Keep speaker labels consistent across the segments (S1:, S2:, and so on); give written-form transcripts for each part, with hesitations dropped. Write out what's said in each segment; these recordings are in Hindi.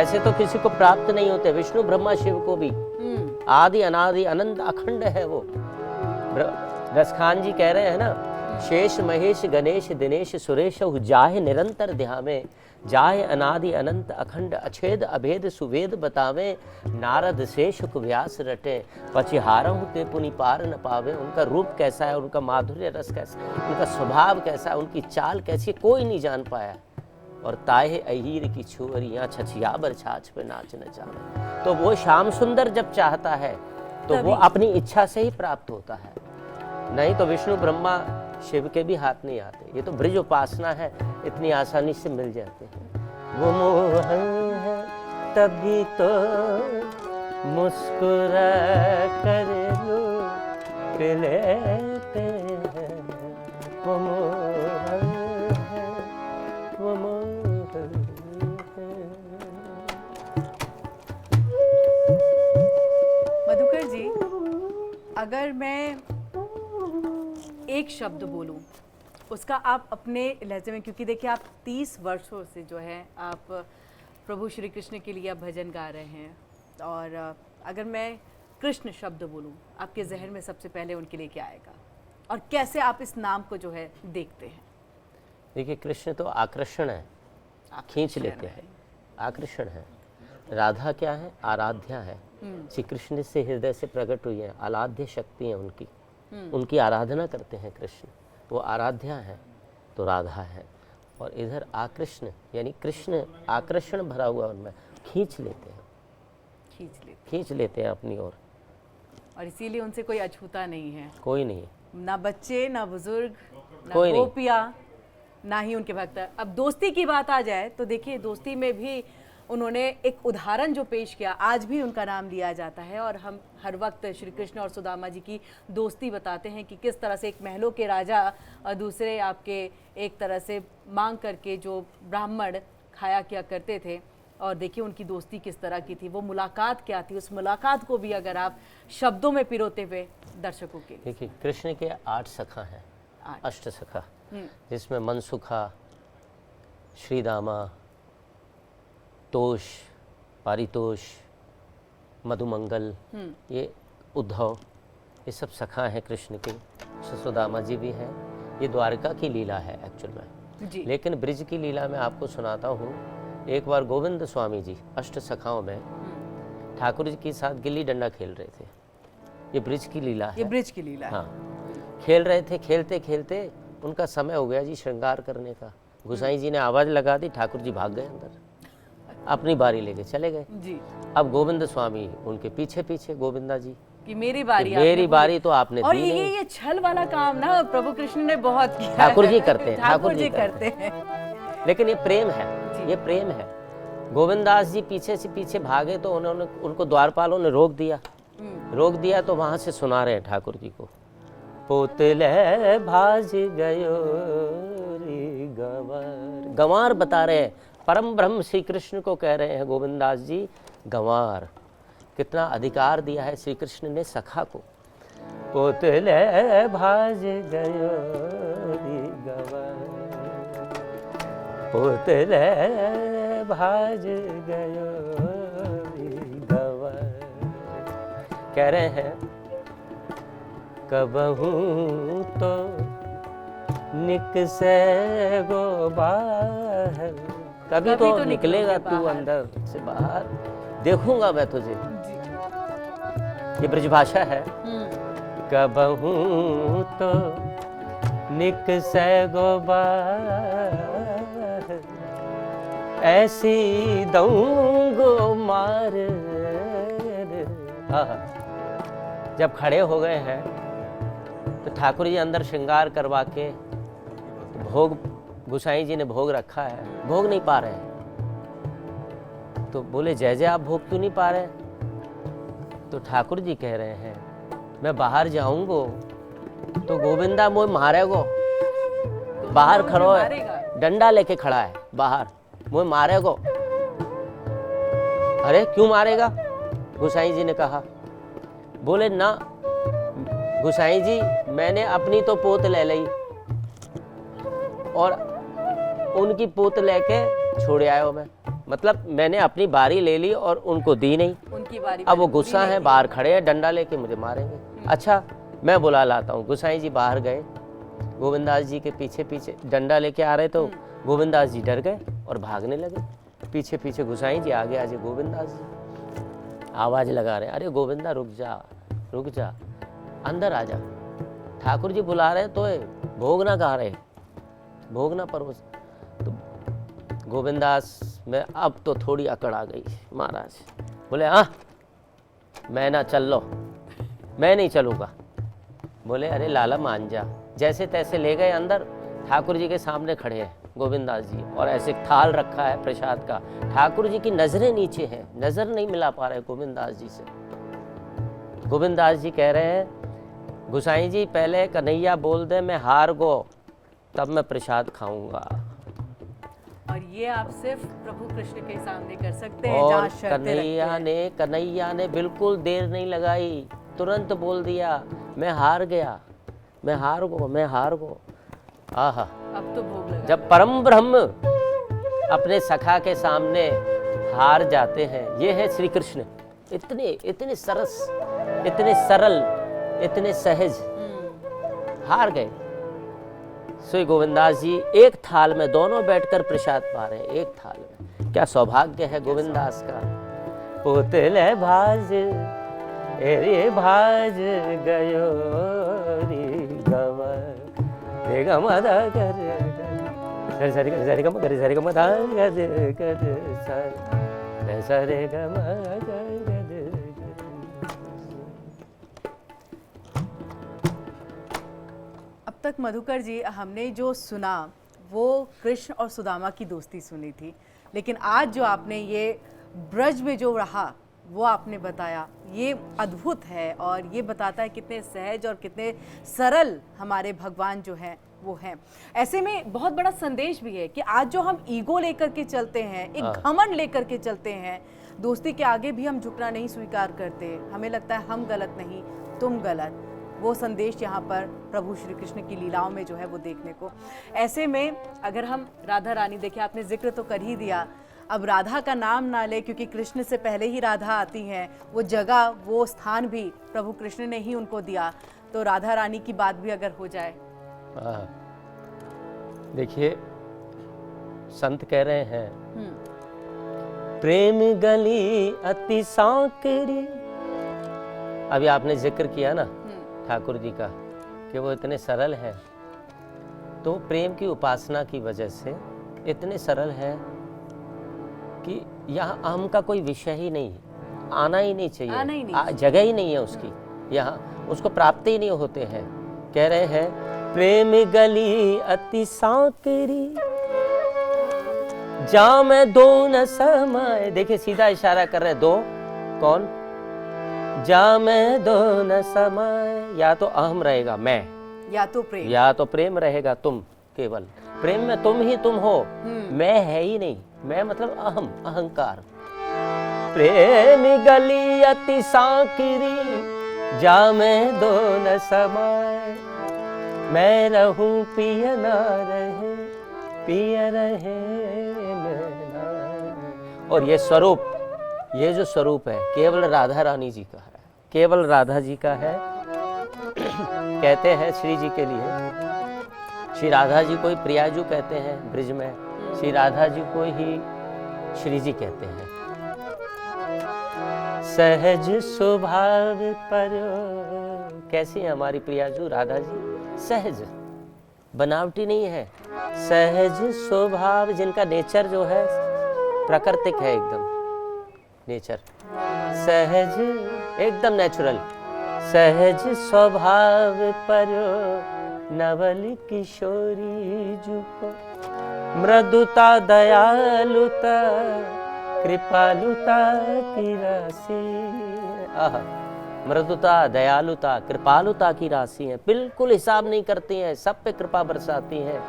S1: ऐसे तो किसी को प्राप्त नहीं होते। विष्णु ब्रह्मा शिव को भी आदि अनादि अनंत अखंड है वो। रसखान जी कह रहे हैं ना, शेष महेश गणेश दिनेश सुरेश जाहे निरंतर ध्यामे, जाहे अनादि अनंत अखंड अछेद अभेद सुवेद बतावे, नारद से शुक व्यास रटे, पचिहारहु ते पुनि पार न पावे। उनका रूप कैसा है, उनका माधुर्य रस कैसा है, उनका स्वभाव कैसा है, उनकी चाल कैसी है, कोई नहीं जान पाया। और ताहे अहीर की छुअरियाँ छछिया बर छाछ पे नाच न जावे। तो वो श्याम सुंदर जब चाहता है तो वो अपनी इच्छा से ही प्राप्त होता है, नहीं तो विष्णु ब्रह्मा शिव के भी हाथ नहीं आते। ये तो ब्रिज उपासना है, इतनी आसानी से मिल जाते हैं। वो मोहन है तभी तो मुस्कुरा कर लूट लेते हैं। वो मोहन है, वो मोहन है।
S2: मधुकर जी, अगर मैं एक शब्द बोलूं उसका आप अपने लहजे में, क्योंकि देखिए आप 30 वर्षों से जो है आप प्रभु श्री कृष्ण के लिए आप भजन गा रहे हैं, और अगर मैं कृष्ण शब्द बोलूं आपके जहन में सबसे पहले उनके लिए क्या आएगा, और कैसे आप इस नाम को जो है देखते हैं?
S1: देखिए, कृष्ण तो आकर्षण है, खींच लेते हैं, आकर्षण है। राधा क्या है? आराध्या है। श्री कृष्ण से हृदय से प्रकट हुई है, आराध्य शक्ति है उनकी, उनकी आराधना करते हैं कृष्ण, वो आराध्या है, तो राधा है। और इधर आकृष्ण यानी कृष्ण आकर्षण भरा हुआ उनमें, खींच लेते हैं, खींच लेते हैं अपनी ओर।
S2: और इसीलिए उनसे कोई अछूता नहीं है,
S1: कोई नहीं,
S2: ना बच्चे ना बुजुर्ग ना
S1: कोई नहीं।
S2: गोपियाँ, ना ही उनके भक्त। अब दोस्ती की बात आ जाए तो देखिए, दोस्ती में भी उन्होंने एक उदाहरण जो पेश किया, आज भी उनका नाम लिया जाता है, और हम हर वक्त श्री कृष्ण और सुदामा जी की दोस्ती बताते हैं कि किस तरह से एक महलों के राजा और दूसरे आपके एक तरह से मांग करके जो ब्राह्मण खाया किया करते थे, और देखिए उनकी दोस्ती किस तरह की थी, वो मुलाकात क्या थी, उस मुलाकात को भी अगर आप शब्दों में पिरोते हुए दर्शकों के लिए।
S1: देखिए, कृष्ण के 8 सखा हैं, अष्ट सखा, जिसमें मनसुखा, श्रीदामा, तोष, पारितोष, मधुमंगल, ये उद्धव, ये सब सखा हैं कृष्ण के। सुदामा जी भी हैं। ये द्वारका की लीला है एक्चुअल में
S2: जी।
S1: लेकिन ब्रिज की लीला में आपको सुनाता हूँ। एक बार गोविंद स्वामी जी अष्ट सखाओं में ठाकुर जी के साथ गिल्ली डंडा खेल रहे थे। ये ब्रिज की लीला है,
S2: ये ब्रिज की लीला है।
S1: हाँ, खेल रहे थे, खेलते खेलते उनका समय हो गया जी श्रृंगार करने का। गोसाई जी ने आवाज़ लगा दी, ठाकुर जी भाग गए अंदर, अपनी बारी लेके चले गए
S2: जी।
S1: अब गोविंद स्वामी उनके पीछे पीछे, गोविंदा जी
S2: कि मेरी बारी,
S1: मेरी बारी तो आपने
S2: और
S1: दी
S2: ये
S1: नहीं।
S2: ये छल वाला काम ना प्रभु कृष्ण ने बहुत किया है।
S1: ठाकुर जी करते हैं,
S2: ठाकुर जी करते हैं।
S1: लेकिन ये प्रेम है, ये प्रेम है। गोविंदास जी पीछे से पीछे भागे तो उन्होंने, उनको द्वारपालों ने रोक दिया तो वहां से सुना रहे हैं ठाकुर जी को, पोतले भाज गयो रे गंवार। गंवार बता रहे हैं, परम ब्रह्म श्री कृष्ण को कह रहे हैं गोविंदास जी गंवार। कितना अधिकार दिया है श्री कृष्ण ने सखा को। पोतले भाज गयो रे गंवार, पोतले भाज गयो रे गंवार। कह रहे हैं कबहू तो निकसे गो बाहर, कभी तो निकलेगा तू अंदर से बाहर, देखूंगा मैं तुझे। ये ब्रजभाषा है। कबहू तो निकसे गो बाहर, ऐसी दूंगो मार। जब खड़े हो गए हैं तो ठाकुर जी अंदर श्रृंगार करवा के भोग, गोसाई जी ने भोग रखा है, भोग नहीं पा रहे हैं। तो बोले जय जय, आप भोग क्यों नहीं पा रहे? तो ठाकुर जी कह रहे हैं मैं बाहर जाऊंगो तो गोविंदा मोह मारेगो। बाहर खड़ो है, डंडा लेके खड़ा है बाहर, मोह मारेगो। अरे क्यों मारेगा? गोसाई जी ने कहा। बोले ना गोसाई जी, मैंने अपनी तो पोत ले ली और उनकी पोत लेके छोड़ आयो मैं। मतलब मैंने अपनी बारी ले ली और उनको दी नहीं।
S2: उनकी बारी
S1: अब वो
S2: मैंने
S1: गुस्सा
S2: पूरी
S1: है,
S2: नहीं
S1: बाहर खड़े हैं, डंडा लेके मुझे मारेंगे। अच्छा, मैं बुला लाता हूँ। गोसाई जी बाहर गए, गोविंदास जी के पीछे पीछे डंडा लेके आ रहे, तो गोविंदास जी डर गए और भागने लगे। पीछे पीछे गोसाई जी, आगे आगे गोविंदास जी। आवाज लगा रहे, अरे गोविंदा रुक जा, रुक जा, अंदर आ जा, ठाकुर जी बुला रहे तो भोग ना गा रहे, भोग ना परोस। तो गोविंदास में अब तो थोड़ी अकड़ आ गई। महाराज बोले, हाँ मैं ना चल लो, मैं नहीं चलूँगा। बोले, अरे लाला मान जा। जैसे तैसे ले गए अंदर, ठाकुर जी के सामने खड़े हैं गोविंदास जी, और ऐसे थाल रखा है प्रसाद का। ठाकुर जी की नजरें नीचे हैं, नजर नहीं मिला पा रहे गोविंदास जी से। गोविंदास जी कह रहे हैं, गोसाई जी पहले कन्हैया बोल दे मैं हार गो, तब मैं प्रसाद खाऊंगा।
S2: और ये आप सिर्फ प्रभु कृष्ण के सामने कर सकते हैं, जहाँ
S1: और
S2: शर्तें रखते हैं।
S1: कन्हैया ने बिल्कुल देर नहीं लगाई, तुरंत बोल दिया, मैं हार गया, मैं हार गो, मैं हार गो। आहा,
S2: अब तो भोग लगा।
S1: जब परम ब्रह्म अपने सखा के सामने हार जाते हैं, ये है श्री कृष्ण। इतने इतने सरस, इतने सरल, इतने सहज, हार गए। श्री गोविंदास जी एक थाल में दोनों बैठकर प्रसाद पा रहे हैं, एक थाल में। क्या सौभाग्य है गोविंदास का। पुतले भाज एरे भाज गयो रे गम रे गम दा कर गर सरे गर सरे गम गर सरे गम दा गर गर सर सरे गम गर
S2: अब तक मधुकर जी हमने जो सुना वो कृष्ण और सुदामा की दोस्ती सुनी थी, लेकिन आज जो आपने ये ब्रज में जो रहा वो आपने बताया, ये अद्भुत है और ये बताता है कितने सहज और कितने सरल हमारे भगवान जो हैं वो हैं। ऐसे में बहुत बड़ा संदेश भी है कि आज जो हम ईगो लेकर के चलते हैं, एक घमंड लेकर के चलते हैं, दोस्ती के आगे भी हम झुकना नहीं स्वीकार करते, हमें लगता है हम गलत नहीं तुम गलत, वो संदेश यहाँ पर प्रभु श्री कृष्ण की लीलाओं में जो है वो देखने को। ऐसे में अगर हम राधा रानी देखिए, आपने जिक्र तो कर ही दिया, अब राधा का नाम ना ले क्योंकि कृष्ण से पहले ही राधा आती हैं, वो जगह वो स्थान भी प्रभु कृष्ण ने ही उनको दिया, तो राधा रानी की बात भी अगर हो जाए।
S1: देखिए संत कह रहे हैं, प्रेम गली अति सांकरी। अभी आपने जिक्र किया ना ठाकुर जी का कि वो इतने सरल हैं, तो प्रेम की उपासना की वजह से इतने सरल है कि यहाँ अहम का कोई विषय ही नहीं, आना ही नहीं चाहिए,
S2: आना ही नहीं
S1: जगह ही नहीं है उसकी, यहाँ उसको प्राप्त ही नहीं होते हैं। कह रहे हैं, प्रेम गली अति सांकरी जा मैं दो न समय। देखिए सीधा इशारा कर रहे, दो कौन, जा मैं दो न समय, या तो अहम रहेगा मैं,
S2: या तो प्रेम,
S1: या तो प्रेम रहेगा तुम। केवल प्रेम में तुम ही तुम हो, मैं है ही नहीं। मैं मतलब अहम, अहंकार। प्रेम गली अति सांकरी जा मैं दो न समय, मैं रहूं पिय ना रहे, पिय रहे मैं ना। और ये स्वरूप, ये जो स्वरूप है केवल राधा रानी जी का है, केवल राधा जी का है। कहते हैं श्री जी के लिए, श्री राधा जी को ही प्रियाजू कहते हैं ब्रिज में, श्री राधा जी को ही श्री जी कहते हैं। सहज स्वभाव पर, कैसी है हमारी प्रियाजू राधा जी, सहज, बनावटी नहीं है, सहज स्वभाव, जिनका नेचर जो है प्राकृतिक है, एकदम नेचर, सहज एकदम नेचुरल। सहज स्वभाव पर नवल किशोरी जुको, मृदुता दयालुता कृपालुता की राशि। आहा, मृदुता दयालुता कृपालुता की राशि है, बिल्कुल हिसाब नहीं करती हैं, सब पे कृपा बरसाती हैं।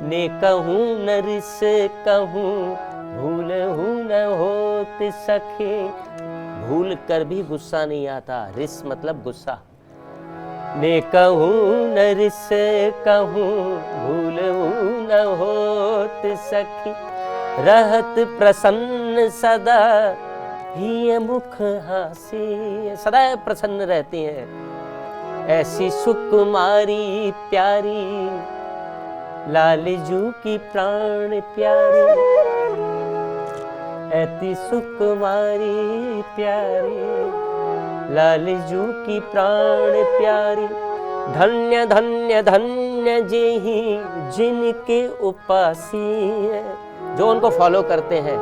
S1: ने कहूँ न रिस कहूँ भूल हूँ न होत सखे, भूल कर भी गुस्सा नहीं आता, रिस मतलब गुस्सा। ने कहूँ न रिस कहूँ भूल हूँ न होत सखी, रहत प्रसन्न सदा ही मुख हासी, सदा प्रसन्न रहती हैं। ऐसी सुकुमारी प्यारी लालजू की प्राण प्यारी, ऐसी सुकुमारी प्यारी लालजू की प्राण प्यारी। धन्य धन्य धन्य जेहि जिनके उपासी है, जो उनको फॉलो करते हैं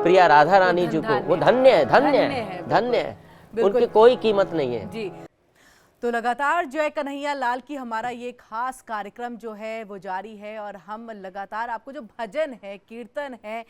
S1: प्रिया राधा रानी जी को, वो धन्य है, धन्य है, धन्य है, उनकी कोई कीमत नहीं है
S2: जी। तो लगातार जय कन्हैया लाल की हमारा ये खास कार्यक्रम जो है वो जारी है, और हम लगातार आपको जो भजन है, कीर्तन है,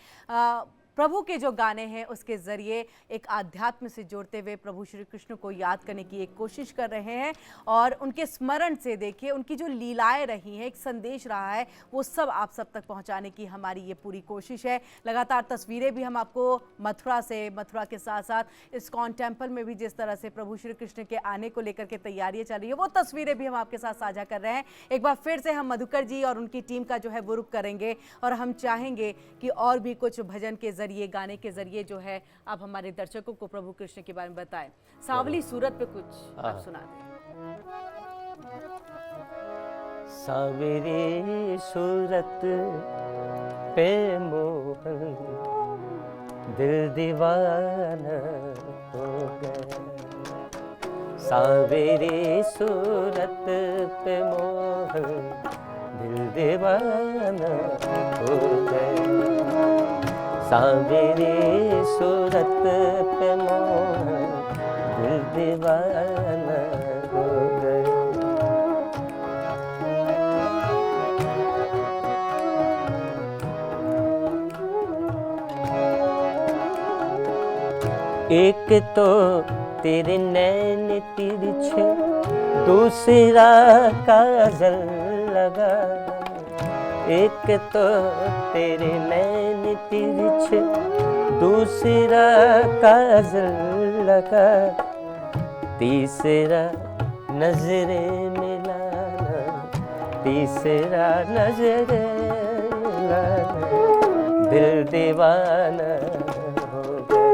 S2: प्रभु के जो गाने हैं उसके ज़रिए एक आध्यात्म से जोड़ते हुए प्रभु श्री कृष्ण को याद करने की एक कोशिश कर रहे हैं, और उनके स्मरण से देखिए उनकी जो लीलाएं रही हैं, एक संदेश रहा है, वो सब आप सब तक पहुंचाने की हमारी ये पूरी कोशिश है। लगातार तस्वीरें भी हम आपको मथुरा से, मथुरा के साथ साथ इस्कॉन टेम्पल में भी जिस तरह से प्रभु श्री कृष्ण के आने को लेकर के तैयारियाँ चल रही है, वो तस्वीरें भी हम आपके साथ साझा कर रहे हैं। एक बार फिर से हम मधुकर जी और उनकी टीम का जो है वो रुख करेंगे, और हम चाहेंगे कि और भी कुछ भजन के जरिए, गाने के जरिए जो है आप हमारे दर्शकों को प्रभु कृष्ण के बारे में बताएं। सांवली सूरत पे कुछ आप सुना दें।
S1: सांवरी सूरत पे मोहन दिल दीवाना हो गया, सांवरी सूरत पे मोहन दिल दीवाना हो गया, सांवरी सूरत पे मोहन दिल दीवाना हो गया। एक तो तेरे नैन तिरछे, दूसरा काजल लगा, एक तो तेरे नैन तिरछे, दूसरा काजल लगा, तीसरा नजरे मिलाना, तीसरा नजरे मिलाना, दिल दीवाना हो गया,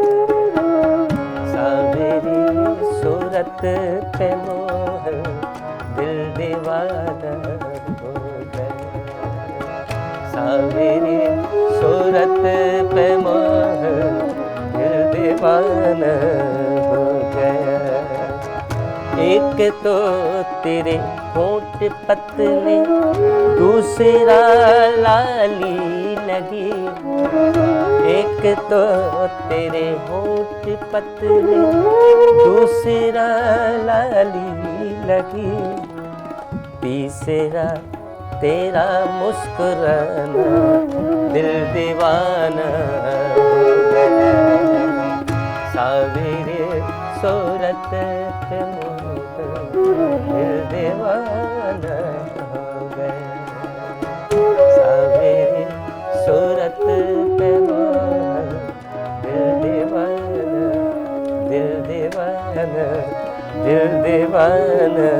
S1: सांवरी सूरत पे मोहन दिल दीवाना हो गया, सांवरी सूरत पे मोहन दिल दीवाना हो गया। एक तो तेरे होंठ पतले, दूसरा लाली लगी, एक तो तेरे होंठ पतले, दूसरा लाली लगी, तीसरा तेरा मुस्कुराना दिल दीवाना हो गया, सांवरी सूरत पे मोहन दिल दीवाना हो गया, सांवरी सूरत पे मोहन दिल दीवाना, दिल दीवाना, दिल दीवाना